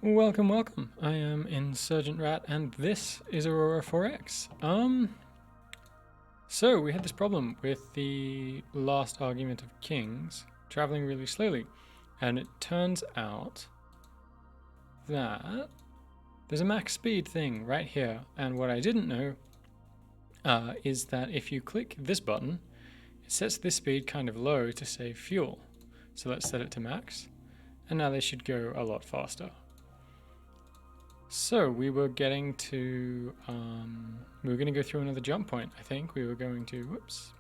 Welcome, welcome. I am Insurgent Rat, and this is Aurora 4X. So we had this problem with the last argument of kings traveling really slowly, and it turns out that there's a max speed thing right here, and what I didn't know is that if you click this button, it sets this speed kind of low to save fuel. So let's set it to max, and now they should go a lot faster. So we were getting to, we were going to go through another jump point, I think. We were going to, whoops.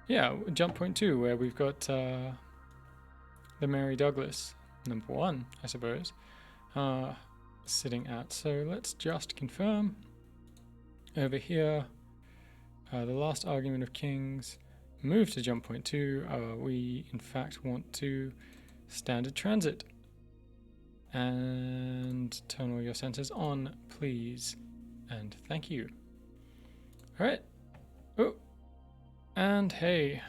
Yeah, jump point 2, where we've got the Mary Douglas, number 1, I suppose, sitting at. So let's just confirm. Over here, the last argument of kings, move to jump point 2. We, in fact, want to standard transit. And turn all your sensors on, please. And thank you. Alright. Oh. And hey.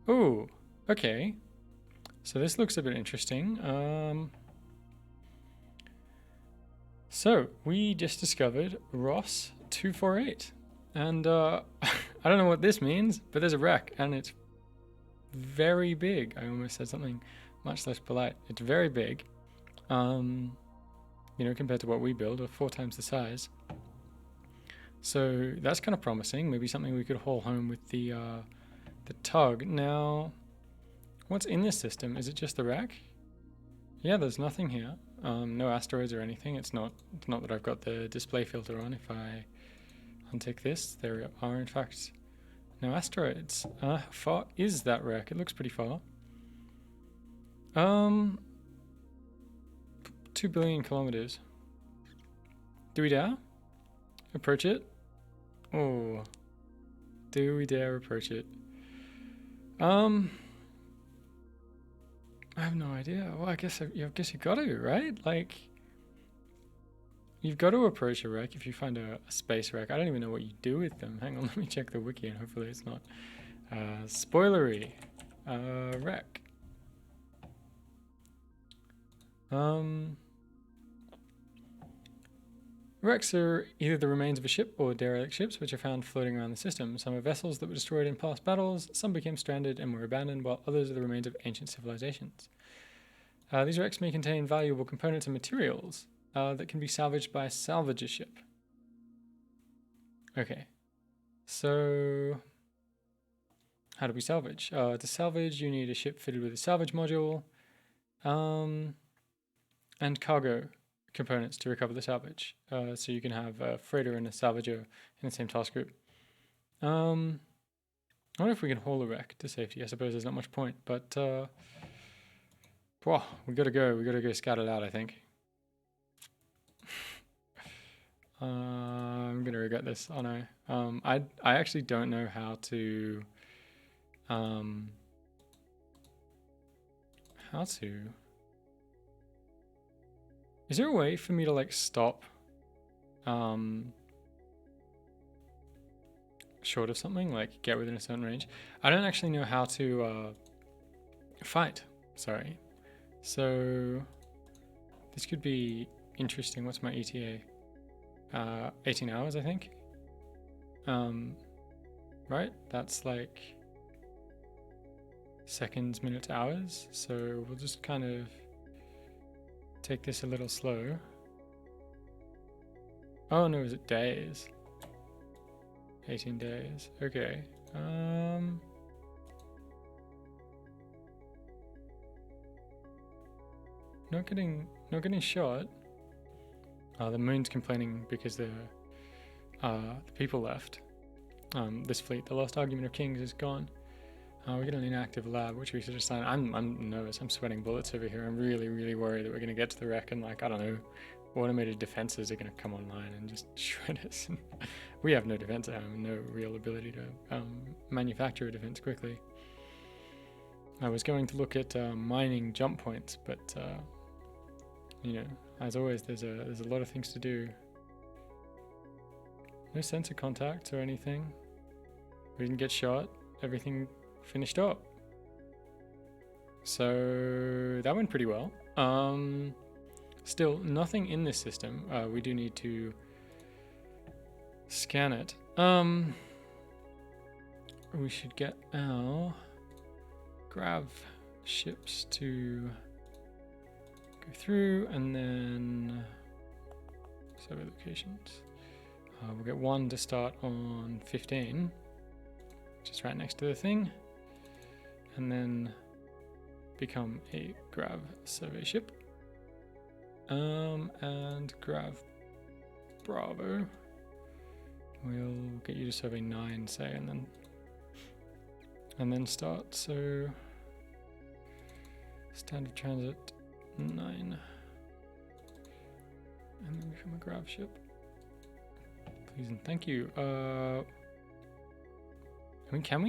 Oh, okay. So this looks a bit interesting. So we just discovered Ross 248. And I don't know what this means, but there's a wreck and it's very big. I almost said something much less polite. It's very big, compared to what we build, or 4 times the size. So that's kind of promising. Maybe something we could haul home with the tug. Now, what's in this system? Is it just the wreck? Yeah, there's nothing here. No asteroids or anything. It's not that I've got the display filter on. If I untick this, there are in fact no asteroids. How far is that wreck? It looks pretty far. 2 billion kilometers. Do we dare approach it? Oh, do we dare approach it? I have no idea. Well, I guess you got to, right? Like, you've got to approach a wreck if you find a space wreck. I don't even know what you do with them. Hang on, let me check the wiki, and hopefully it's not spoilery. Wreck. Wrecks are either the remains of a ship or derelict ships which are found floating around the system. Some are vessels that were destroyed in past battles, some became stranded and were abandoned, while others are the remains of ancient civilizations. These wrecks may contain valuable components and materials that can be salvaged by a salvager ship. Okay, so how do we salvage? To salvage, you need a ship fitted with a salvage module, and cargo components to recover the salvage. So you can have a freighter and a salvager in the same task group. I wonder if we can haul a wreck to safety. I suppose there's not much point, but we gotta go. We gotta go scout it out, I think. I'm gonna regret this. Oh no. I actually don't know how to Is there a way for me to like stop short of something, like get within a certain range? I don't actually know how to fight. Sorry. So this could be interesting. What's my ETA? 18 hours, I think. Right? That's like seconds, minutes, hours. So we'll just kind of take this a little slow. Oh no, is it days? 18 days. Okay. Not getting shot. The moon's complaining because the people left. This fleet, the last argument of kings, is gone. We get an inactive lab, which we should just sign. I'm nervous. I'm sweating bullets over here. I'm really, really worried that we're going to get to the wreck and, like, I don't know, automated defenses are going to come online and just shred us. We have no defense at home, no real ability to manufacture a defense quickly. I was going to look at mining jump points, but as always, there's a lot of things to do. No sensor contacts or anything. We didn't get shot. Everything finished up. So that went pretty well. Still, nothing in this system. We do need to scan it. We should get our grav ships to go through and then survey locations. We'll get one to start on 15, just right next to the thing, and then become a grav survey ship. And grav Bravo. We'll get you to survey 9, say, and then start. So standard transit 9, and then become a grav ship. Please and thank you. I mean, can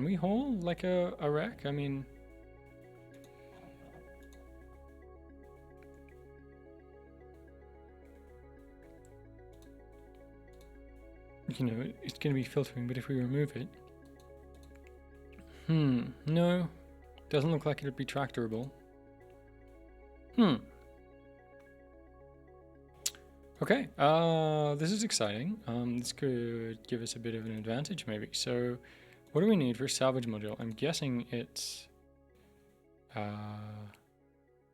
we haul like a wreck? I mean, you know, it's going to be filtering, but if we remove it, no, doesn't look like it'd be tractorable. Okay, this is exciting. This could give us a bit of an advantage, maybe. So, what do we need for a salvage module? I'm guessing it's,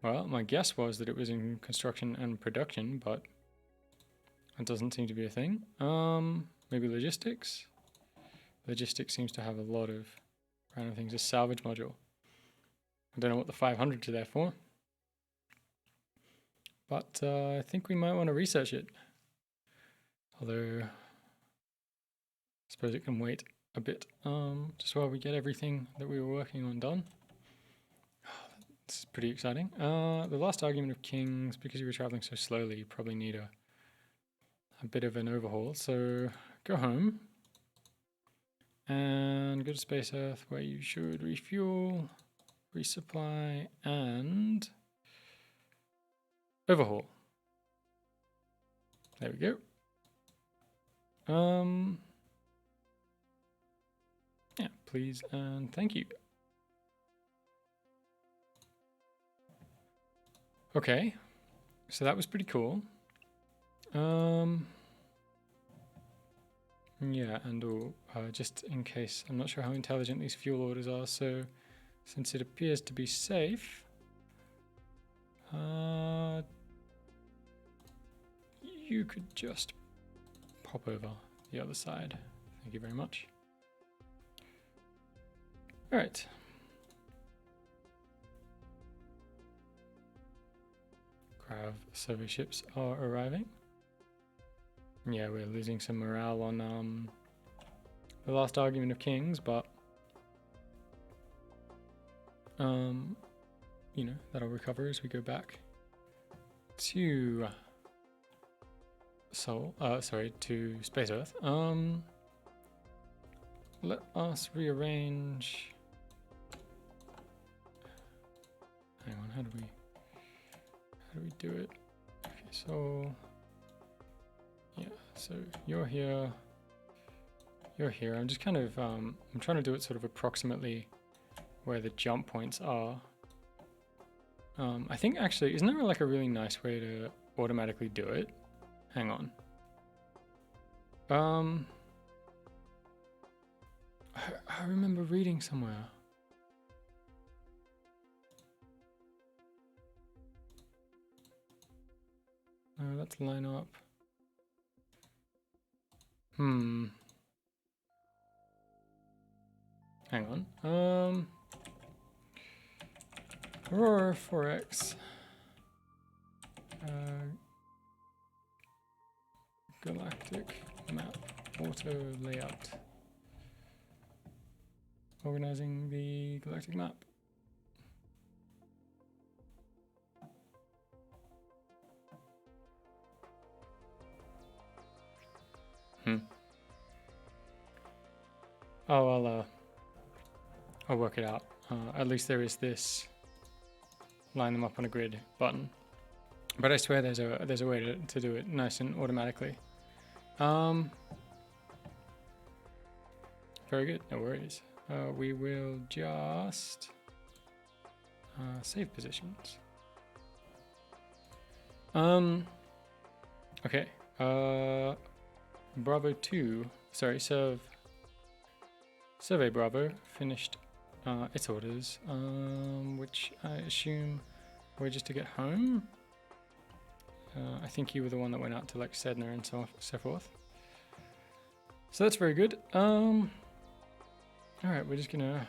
well, my guess was that it was in construction and production, but that doesn't seem to be a thing. Maybe logistics? Logistics seems to have a lot of random things. A salvage module. I don't know what the 500s are there for. But I think we might want to research it. Although, I suppose it can wait a bit, just while we get everything that we were working on done. This is pretty exciting. The last argument of kings, because you were traveling so slowly, you probably need a bit of an overhaul. So go home and go to Space Earth, where you should refuel, resupply, and overhaul. There we go. Yeah, please and thank you. Okay, so that was pretty cool. Yeah, and just in case, I'm not sure how intelligent these fuel orders are, so since it appears to be safe, you could just pop over the other side. Thank you very much. All right. Grav survey ships are arriving. Yeah, we're losing some morale on the last argument of kings, but you know, that'll recover as we go back to to Space Earth. Let us rearrange. Hang on, how do we do it? Okay, so yeah, so you're here. I'm just kind of I'm trying to do it sort of approximately where the jump points are. I think actually, isn't there like a really nice way to automatically do it? Hang on. I remember reading somewhere. Let's line up. Hang on. Aurora 4X. Galactic map auto layout. Organizing the galactic map. Oh, I'll work it out. At least there is this line them up on a grid button. But I swear there's a way to do it nice and automatically. Very good, no worries. we will just save positions. Okay. Bravo 2. Sorry, Survey Bravo finished its orders, which I assume were just to get home. I think you were the one that went out to like Sedna and so forth. So that's very good. Alright, we're just gonna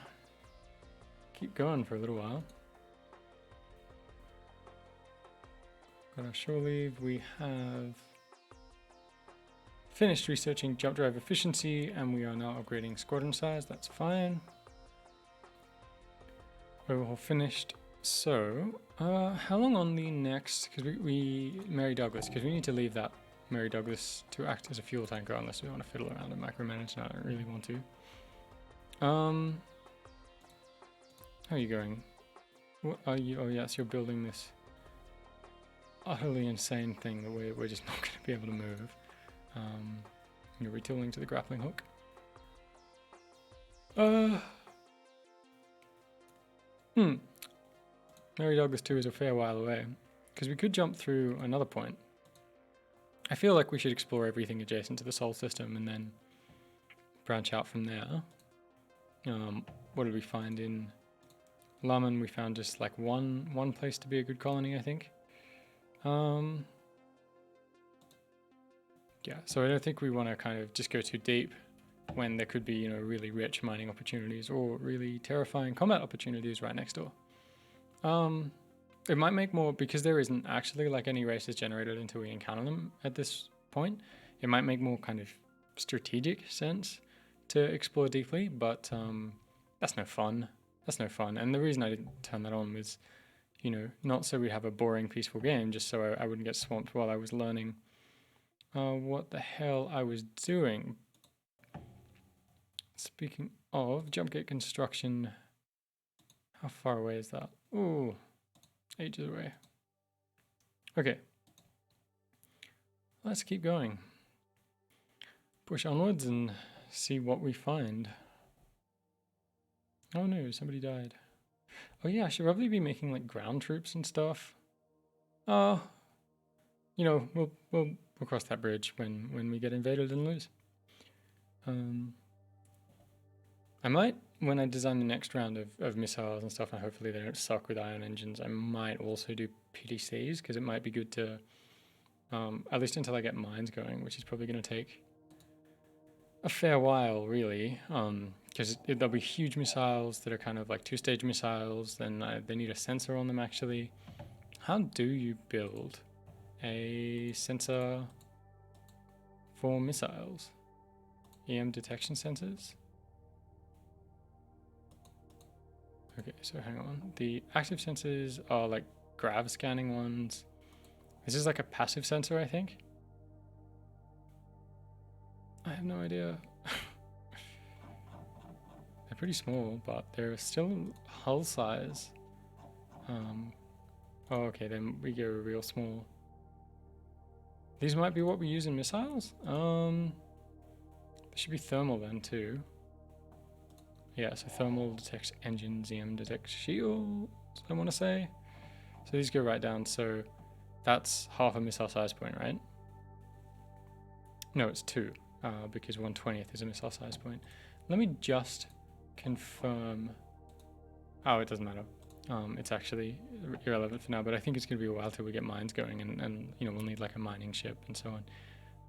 keep going for a little while. Got our shore leave. We have finished researching jump drive efficiency, and we are now upgrading squadron size. That's fine. Overhaul finished. So, how long on the next? Because we Mary Douglas, because we need to leave that Mary Douglas to act as a fuel tanker unless we want to fiddle around and micromanage, and I don't really want to. How are you going? What are you? Oh yes, you're building this utterly insane thing that we're just not going to be able to move. You're retooling to the grappling hook. Mary Douglas 2 is a fair while away, because we could jump through another point. I feel like we should explore everything adjacent to the Sol system and then branch out from there. What did we find in Laman? We found just like one place to be a good colony, I think. Yeah, so I don't think we want to kind of just go too deep when there could be, you know, really rich mining opportunities or really terrifying combat opportunities right next door. It might make more, because there isn't actually like any races generated until we encounter them at this point, it might make more kind of strategic sense to explore deeply, but that's no fun. That's no fun. And the reason I didn't turn that on was, you know, not so we have a boring, peaceful game, just so I wouldn't get swamped while I was learning what the hell I was doing. Speaking of jump gate construction, how far away is that? Ooh, ages away. Okay, let's keep going. Push onwards and see what we find. Oh no, somebody died. Oh yeah, I should probably be making like ground troops and stuff. You know, we'll cross that bridge when we get invaded and lose. I might, when I design the next round of missiles and stuff, and hopefully they don't suck with ion engines, I might also do PDCs, because it might be good to, at least until I get mines going, which is probably going to take a fair while, really, because there'll be huge missiles that are kind of like two-stage missiles, then they need a sensor on them, actually. How do you build a sensor for missiles? EM detection sensors? Okay, so hang on. The active sensors are like grav scanning ones. This is like a passive sensor, I think. I have no idea. They're pretty small, but they're still hull size. Oh, okay, then we go real small. These might be what we use in missiles? They should be thermal then too. Yeah, so thermal detects engines, EM detects shields, I want to say. So these go right down, so that's half a missile size point, right? No, it's 2, because 1/20th is a missile size point. Let me just confirm. Oh, it doesn't matter. It's actually irrelevant for now, but I think it's going to be a while till we get mines going, and you know, we'll need like a mining ship and so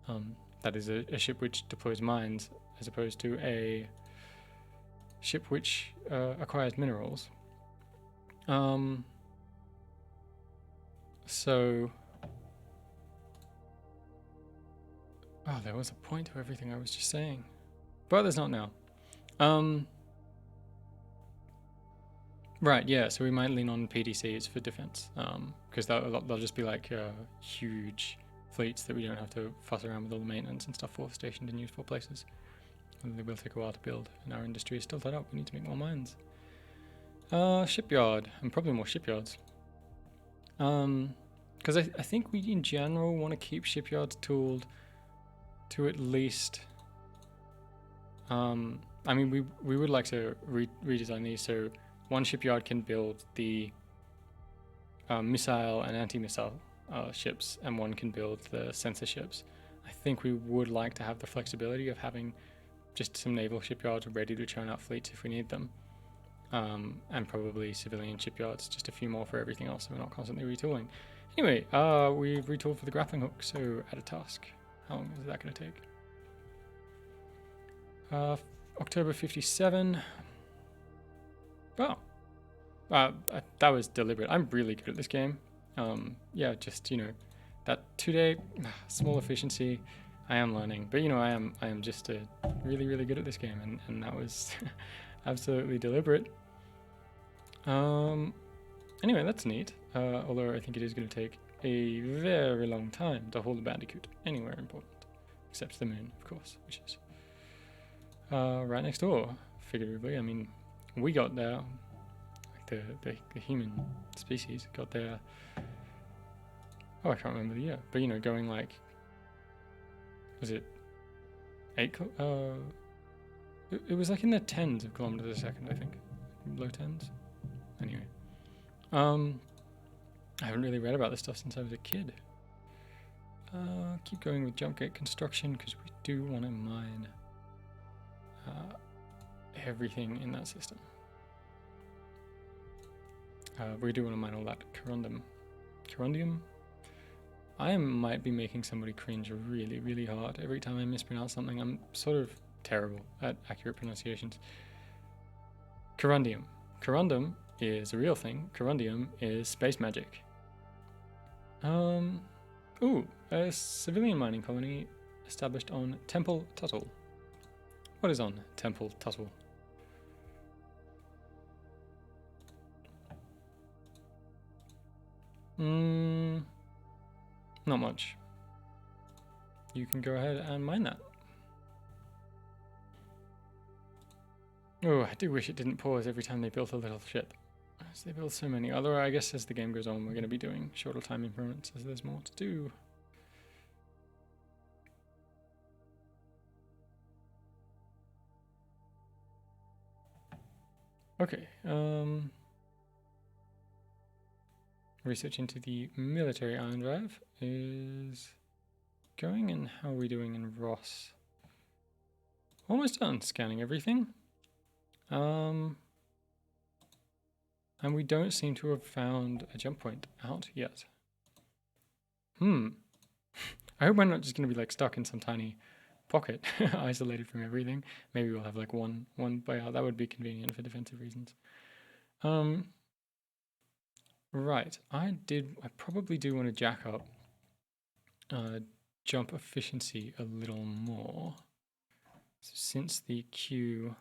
on. That is a ship which deploys mines, as opposed to a ship which acquires minerals. So, oh, there was a point to everything I was just saying, but there's not now. Right, yeah, so we might lean on PDCs for defense, because they'll just be like huge fleets that we don't have to fuss around with all the maintenance and stuff for, stationed in useful places. And they will take a while to build, and our industry is still tied up. We need to make more mines. Shipyard, and probably more shipyards. Because I think we in general want to keep shipyards tooled to at least, I mean, we would like to redesign these so one shipyard can build the missile and anti-missile ships, and one can build the sensor ships. I think we would like to have the flexibility of having just some naval shipyards ready to churn out fleets if we need them, and probably civilian shipyards, just a few more for everything else so we're not constantly retooling. Anyway, we've retooled for the grappling hook, so add a task. How long is that going to take? October 57. Oh, that was deliberate. I'm really good at this game. Yeah, just, you know, that 2-day small efficiency. I am learning, but you know, I am just really, really good at this game, and that was absolutely deliberate. Anyway, that's neat. Although I think it is going to take a very long time to hold a bandicoot anywhere important, except the moon, of course, which is right next door, figuratively. I mean, we got there, like the human species got there. Oh, I can't remember the year, but you know, going like, was it 8? It was like in the tens of kilometers a second, I think, low tens. Anyway, I haven't really read about this stuff since I was a kid. Keep going with jump gate construction because we do want to mine everything in that system. We do want to mine all that corundium. I might be making somebody cringe really, really hard every time I mispronounce something. I'm sort of terrible at accurate pronunciations. Corundium. Corundum is a real thing. Corundium is space magic. Ooh, a civilian mining colony established on Temple Tuttle. What is on Temple Tuttle? Not much. You can go ahead and mine that. Oh, I do wish it didn't pause every time they built a little ship. As they build so many. Although I guess as the game goes on, we're going to be doing shorter time increments as there's more to do. Okay. Research into the military ion drive is going, and how are we doing in Ross? Almost done scanning everything. And we don't seem to have found a jump point out yet. I hope we're not just going to be like stuck in some tiny pocket, isolated from everything. Maybe we'll have like one way out. That would be convenient for defensive reasons. Right, I probably do want to jack up jump efficiency a little more. So since the queue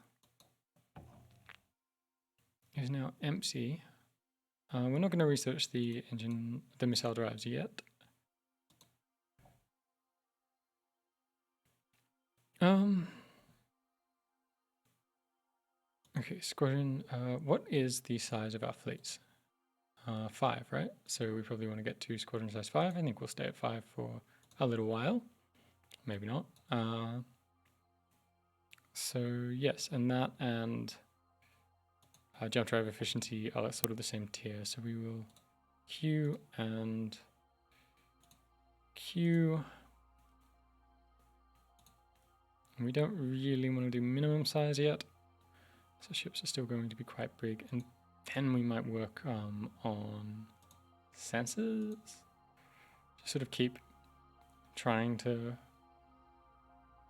is now empty, we're not going to research the missile drives yet. Okay, squadron, what is the size of our fleets? 5, right? So we probably want to get to squadron size 5. I think we'll stay at 5 for a little while. Maybe not. So yes, and that and jump drive efficiency are sort of the same tier. So we will Q and Q. And we don't really want to do minimum size yet. So ships are still going to be quite big. And then we might work on sensors. Just sort of keep trying to,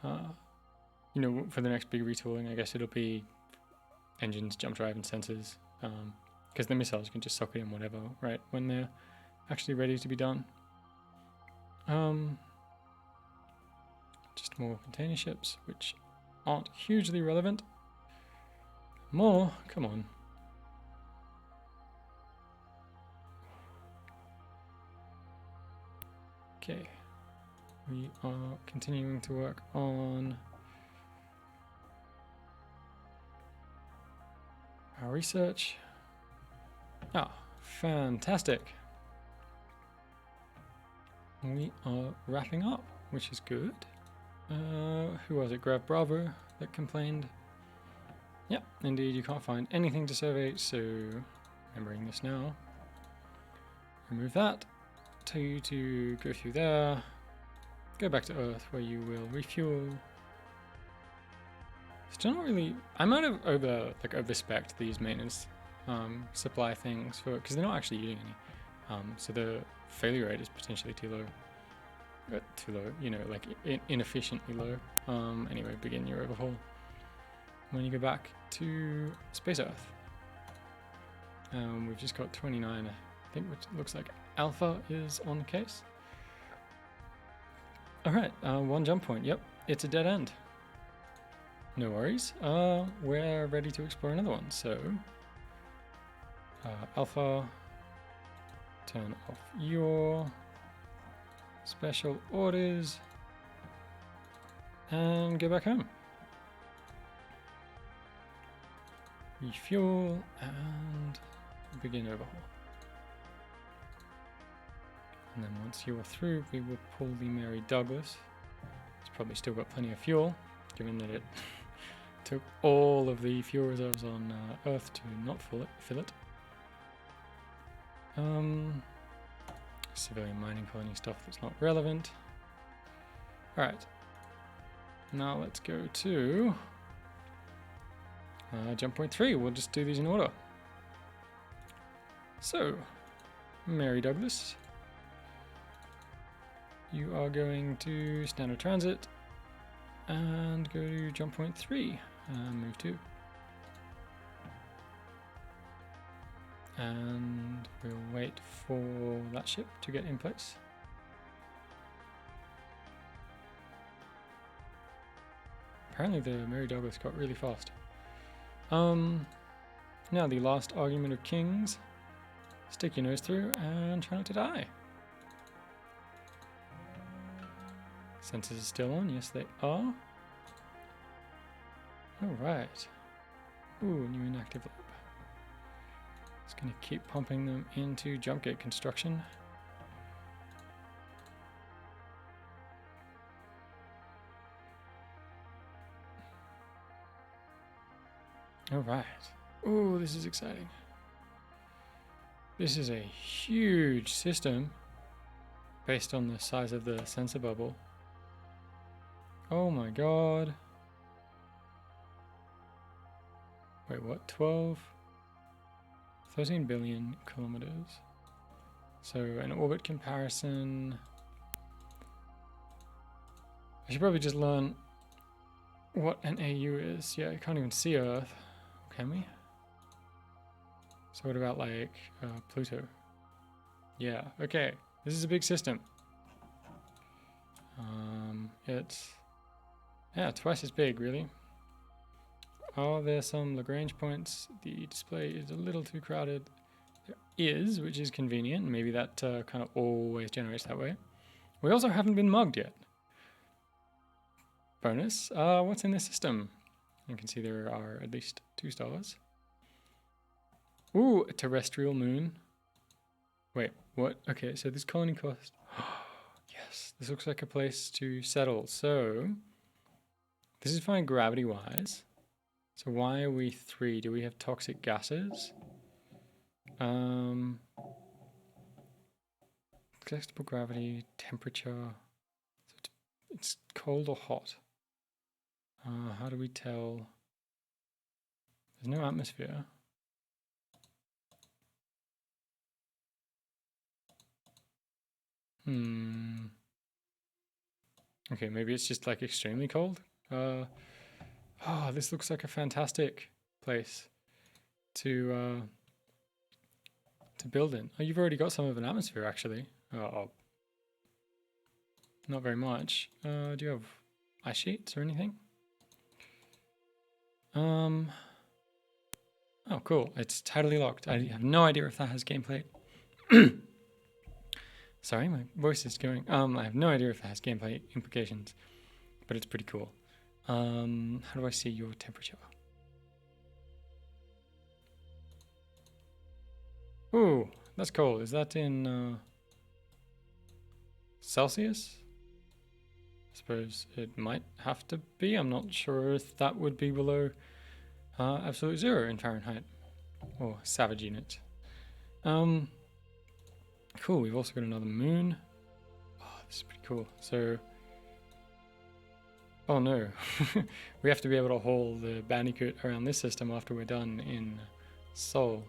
you know, for the next big retooling, I guess it'll be engines, jump drive, and sensors. Because the missiles can just socket in whatever, right, when they're actually ready to be done. Just more container ships, which aren't hugely relevant. More, come on. Okay, we are continuing to work on our research. Ah, fantastic. We are wrapping up, which is good. Who was it? Grab Bravo that complained. Yep, indeed, you can't find anything to survey, so remembering this now, remove that. Tell you to go through there, go back to Earth where you will refuel. Still not really. I might have overspec'd these maintenance supply things for because they're not actually using any. So the failure rate is potentially too low. Too low, you know, like inefficiently low. Anyway, begin your overhaul. When you go back to Space Earth, we've just got 29, I think, which looks like Alpha is on the case. All right, one jump point. Yep, it's a dead end. No worries. We're ready to explore another one. So, Alpha, turn off your special orders and go back home. Refuel and begin overhaul. And then once you're through, we will pull the Mary Douglas. It's probably still got plenty of fuel, given that it took all of the fuel reserves on Earth to not fill it. Civilian mining colony stuff that's not relevant. Alright. Now let's go to jump point 3. We'll just do these in order. So, Mary Douglas, you are going to standard transit and go to jump point 3 and move 2. And we'll wait for that ship to get in place. Apparently the Mary Douglas got really fast. Now the last argument of kings. Stick your nose through and try not to die. Sensors are still on, yes they are. Alright. Ooh, new inactive lab. It's going to keep pumping them into jump gate construction. Alright. Ooh, this is exciting. This is a huge system based on the size of the sensor bubble. Oh my god. Wait, what? 13 billion kilometers. So an orbit comparison. I should probably just learn what an AU is. Yeah, I can't even see Earth. Can we? So what about like Pluto? Yeah, okay. This is a big system. It's twice as big, really. Are there some Lagrange points? The display is a little too crowded. There is, which is convenient. Maybe that kind of always generates that way. We also haven't been mugged yet. Bonus. What's in this system? You can see there are at least 2 stars. Ooh, a terrestrial moon. Wait, what? Okay, so this colony cost... Yes, this looks like a place to settle. So, this is fine gravity-wise. So why are we 3? Do we have toxic gases? Flexible gravity, temperature. So it's cold or hot. How do we tell? There's no atmosphere. Okay, maybe it's just like extremely cold. Oh, this looks like a fantastic place to build in. Oh, you've already got some of an atmosphere, actually. Oh, not very much. Do you have ice sheets or anything? Oh, cool. It's totally locked. I have no idea if that has gameplay. Sorry, my voice is going. I have no idea if that has gameplay implications, but it's pretty cool. How do I see your temperature? Ooh, that's cold. Is that in Celsius? I suppose it might have to be. I'm not sure if that would be below Absolute 0 in Fahrenheit, or savage units. Cool, we've also got another moon. Oh, this is pretty cool. So, oh no, we have to be able to haul the Bandicoot around this system after we're done in Sol.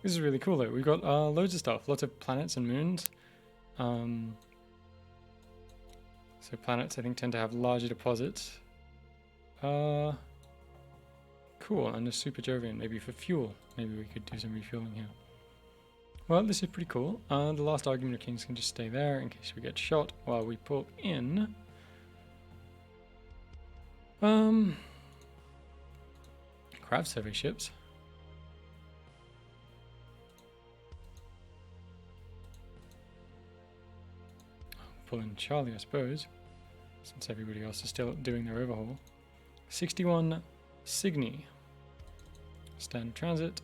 This is really cool though. We've got loads of stuff, lots of planets and moons. So planets, I think, tend to have larger deposits. Cool, and a super Jovian, maybe for fuel. Maybe we could do some refueling here. Well, this is pretty cool. The last argument of kings can just stay there in case we get shot while we pull in. Crab survey ships. Pull in Charlie, I suppose, since everybody else is still doing their overhaul. 61 Cygni. Standard transit.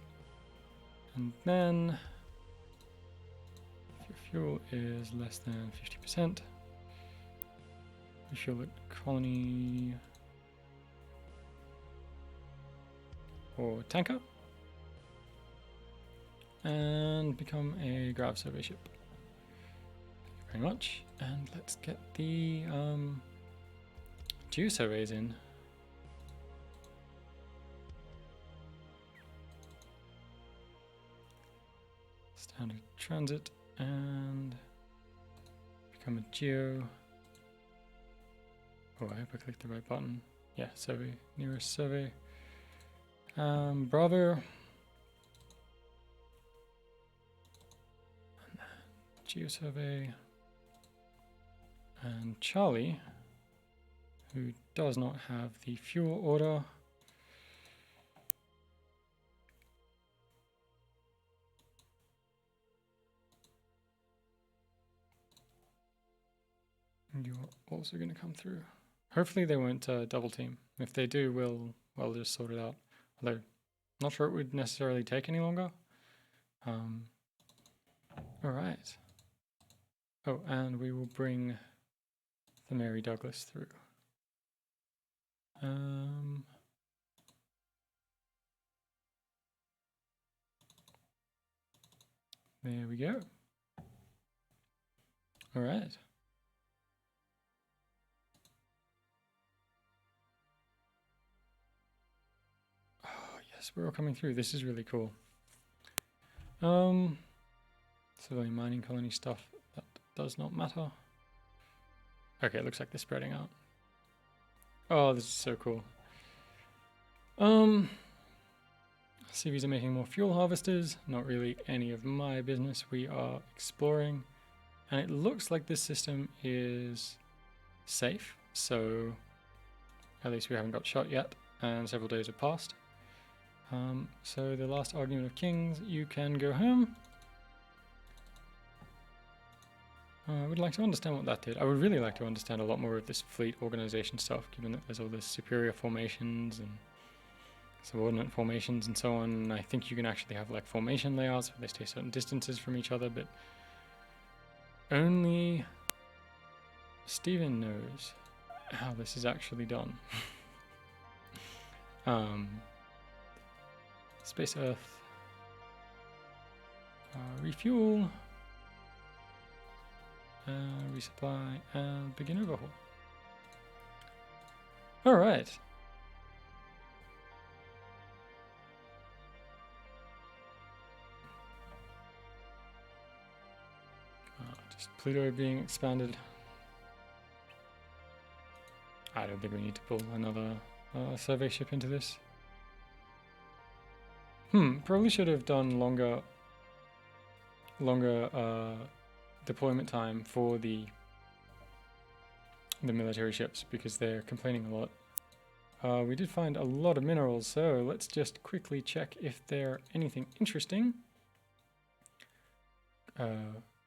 And then if your fuel is less than 50%, refuel at colony or tanker. And become a grav survey ship. Thank you very much. And let's get the geo surveys in. Standard transit and become a geo. Oh, I hope I clicked the right button. Yeah, survey, nearest survey. Bravo. Geo survey. And Charlie, who does not have the fuel order. You're also going to come through. Hopefully they won't double team. If they do, we'll just sort it out. Although, not sure it would necessarily take any longer. All right. Oh, and we will bring the Mary Douglas through. There we go. All right. Oh, yes, we're all coming through. This is really cool. Civilian mining colony stuff, that does not matter. Okay, it looks like they're spreading out. Oh, this is so cool. CVs are making more fuel harvesters. Not really any of my business. We are exploring. And it looks like this system is safe. So at least we haven't got shot yet. And several days have passed. So the last argument of kings, you can go home. I would like to understand what that did. I would really like to understand a lot more of this fleet organization stuff, given that there's all this superior formations and subordinate formations and so on. And I think you can actually have like formation layouts where they stay certain distances from each other, but only Steven knows how this is actually done. Space Earth. Refuel. Resupply and begin overhaul. Alright. Just Pluto being expanded. I don't think we need to pull another survey ship into this. Probably should have done longer deployment time for the military ships because they're complaining a lot. We did find a lot of minerals, so let's just quickly check if they're anything interesting.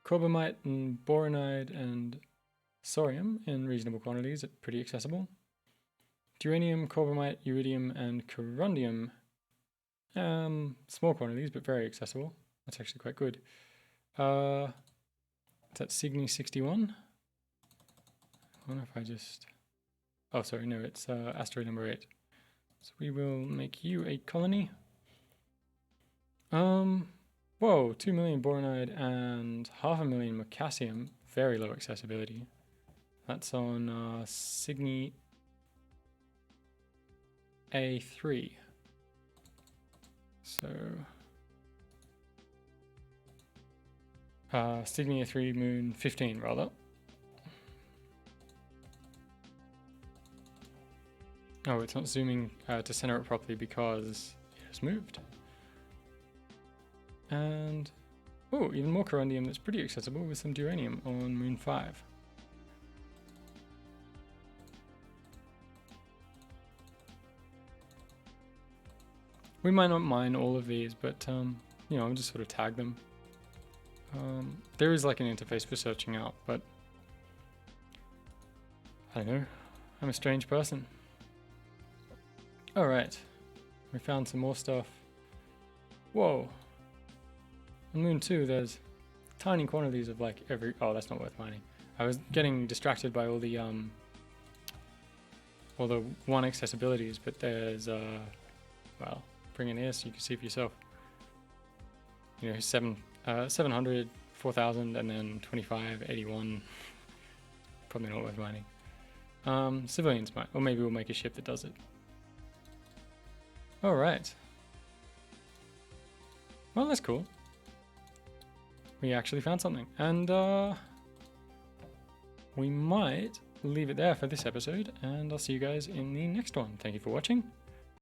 Cobamite and boronite and sorium in reasonable quantities, pretty accessible. Duranium, cobamite, iridium, and corundium, small quantities but very accessible. That's actually quite good. That's Cygni 61. I wonder if I just... Oh, sorry, no, it's asteroid number 8. So we will make you a colony. Whoa, 2 million boronite and 500,000 macassium. Very low accessibility. That's on Signy A3. So Signy A3 moon 15 rather. Oh, it's not zooming to center it properly because it has moved. And oh, even more corundium that's pretty accessible with some duranium on moon 5. We might not mine all of these, but you know, I'll just sort of tag them. There is like an interface for searching out, but I don't know. I'm a strange person. All right, we found some more stuff. Whoa. On moon 2, there's tiny quantities of like every. Oh, that's not worth mining. I was getting distracted by all the 1 accessibilities, but there's well, bring it here so you can see for yourself. You know, 700, 4,000, and then 25, 81. Probably not worth mining. Civilians might, or maybe we'll make a ship that does it. All right. Well, that's cool. We actually found something, and we might leave it there for this episode, and I'll see you guys in the next one. Thank you for watching.